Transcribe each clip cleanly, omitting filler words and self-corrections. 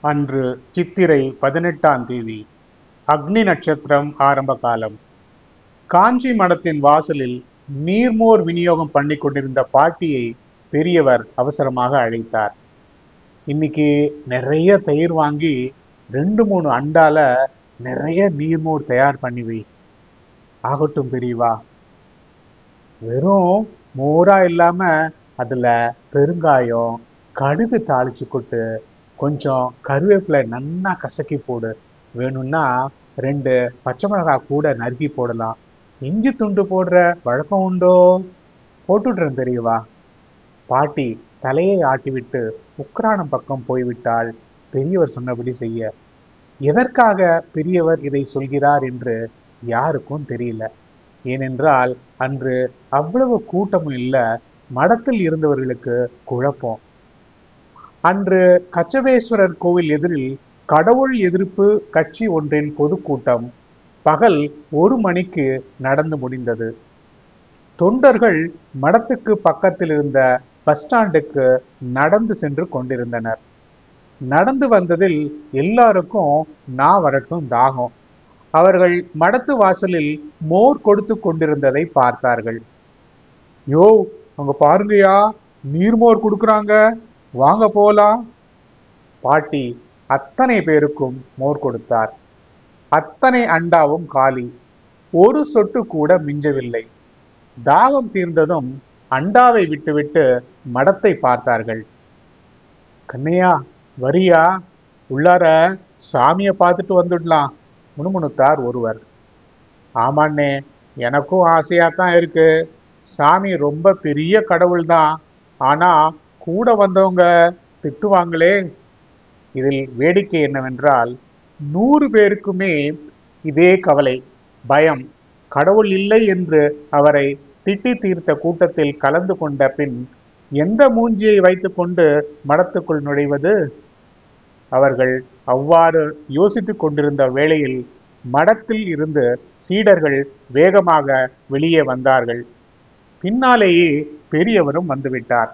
அன்று சித்திரை 18ஆம் தேதி. அக்னி நட்சத்திரம் ஆரம்ப காலம். காஞ்சி மடத்தின் வாசலில் நீர்மோர் விநியோகம் பண்ணி கொண்டிருந்த பாட்டியை பெரியவர் அவசரமாக அழைத்தார். இன்னைக்கு நிறைய தயிர் வாங்கி 2-3 அண்டால நிறைய நீர்மோர் தயார் பண்ணி வை. ஆகட்டும் பெரியவா. வெறும் மோரா இல்லாம அதுல பெருங்காயம், கடுகு தாளிச்சு கொட்டு, கொஞ்சம் கருவேப்பிலை நன்னா கசக்கி போடு. வேணும்னா 2 பச்சை மிளகாய் கூட நறுக்கி போடலாம். இஞ்சி துண்டு போடுற வழக்கம் உண்டோ? போட்டுடுறேன் பெரியவா. பாட்டி தலையை ஆட்டிவிட்டு உக்ரானம் பக்கம் போய்விட்டாள். பெரியவர் சொன்னபடி செய்ய. எதற்காக பெரியவர் இதை சொல்கிறார் என்று யாருக்கும் தெரியல. ஏனென்றால் அன்று அவ்வளவு கூட்டமும் இல்ல. மடத்தில் இருந்தவர்களுக்கு குழப்பம். அன்று கச்சபேஸ்வரர் கோவில் எதிரில் கடவுள் எதிர்ப்பு கட்சி ஒன்றின் பொதுக்கூட்டம் பகல் 1 மணிக்கு நடந்து முடிந்தது. தொண்டர்கள் மடத்துக்கு பக்கத்தில் இருந்த பஸ் ஸ்டாண்டுக்கு நடந்து சென்று கொண்டிருந்தனர். நடந்து வந்ததில் எல்லாருக்கும் வரட்டும் தாகம். அவர்கள் மடத்து வாசலில் மோர் கொடுத்து கொண்டிருந்ததை பார்த்தார்கள். யோ, அங்க பாருங்கயா, நீர்மோர் கொடுக்குறாங்க, வாங்க போலாம். பாட்டி அத்தனை பேருக்கும் மோர் கொடுத்தார். அத்தனை அண்டாவும் காலி. ஒரு சொட்டு கூட மிஞ்சவில்லை. தாகம் தீர்ந்ததும் அண்டாவை விட்டுவிட்டு மடத்தை பார்த்தார்கள். கண்ணையா, வரியா? உள்ளார சாமியை பார்த்துட்டு வந்துடலாம், முணுமுணுத்தார் ஒருவர். ஆமாண்ணே, எனக்கும் ஆசையாத்தான் இருக்கு. சாமி ரொம்ப பெரிய கடவுள் தான். ஆனா கூட வந்தவங்க திட்டுவாங்களே. இதில் வேடிக்கை என்னவென்றால் 100 பேருக்குமே இதே கவலை, பயம். கடவுள் இல்லை என்று அவரை திட்டி தீர்த்த கூட்டத்தில் கலந்து கொண்ட பின் எந்த மூஞ்சியை வைத்துக்கொண்டு மடத்துக்குள் நுழைவது? அவர்கள் அவ்வாறு யோசித்துக் கொண்டிருந்த வேளையில் மடத்தில் இருந்து சீடர்கள் வேகமாக வெளியே வந்தார்கள். பின்னாலேயே பெரியவரும் வந்துவிட்டார்.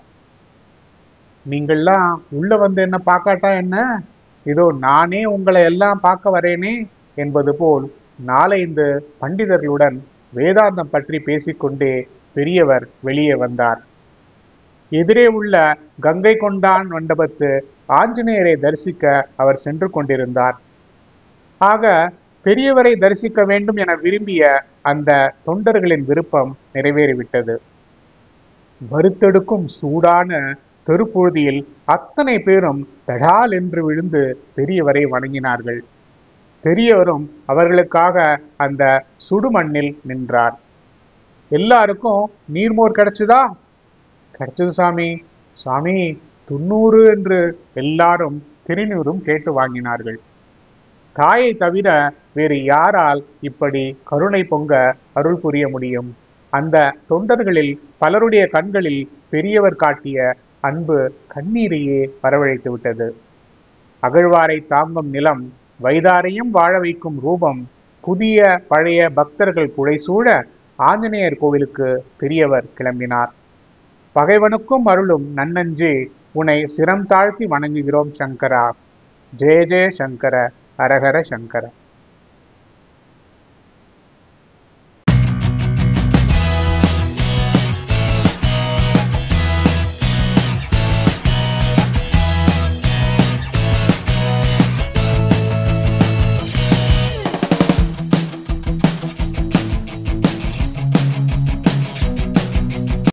நீங்கள்லாம் உள்ள வந்து என்ன பார்க்காட்டா என்ன? இதோ நானே உங்களை எல்லாம் பார்க்க வரேனே என்பது போல் 4-5 பண்டிதர்களுடன் வேதாந்தம் பற்றி பேசிக்கொண்டே பெரியவர் வெளியே வந்தார். எதிரே உள்ள கங்கை கொண்டான் மண்டபத்து ஆஞ்சநேயரை தரிசிக்க அவர் சென்று கொண்டிருந்தார். ஆக பெரியவரை தரிசிக்க வேண்டும் என விரும்பிய அந்த தொண்டர்களின் விருப்பம் நிறைவேறிவிட்டது. வறுத்தெடுக்கும் சூடான தெருப்பொழுதியில் அத்தனை பேரும் தடால் என்று விழுந்து பெரியவரை வணங்கினார்கள். பெரியவரும் அவர்களுக்காக அந்த சுடுமண்ணில் நின்றார். எல்லாருக்கும் நீர்மோர் கிடைச்சதா? கிடைச்சது சாமி. சாமி, 90 என்று எல்லாரும் திருநீரும் கேட்டு வாங்கினார்கள். தாயை தவிர வேறு யாரால் இப்படி கருணை பொங்க அருள் புரிய முடியும்? அந்த தொண்டர்களில் பலருடைய கண்களில் பெரியவர் காட்டிய அன்பு கண்ணீரையே வரவழைத்து விட்டது. அகழ்வாரை தாங்கும் நிலம், வைதாரையும் வாழ வைக்கும் ரூபம், புதிய பழைய பக்தர்கள் புடைசூழ ஆஞ்சநேயர் கோவிலுக்கு பெரியவர் கிளம்பினார். பகைவனுக்கும் அருளும் நன்னஞ்சே, உன்னை சிரம் தாழ்த்தி வணங்குகிறோம் சங்கரா. ஜெய ஜெய சங்கர, ஹரஹர சங்கர.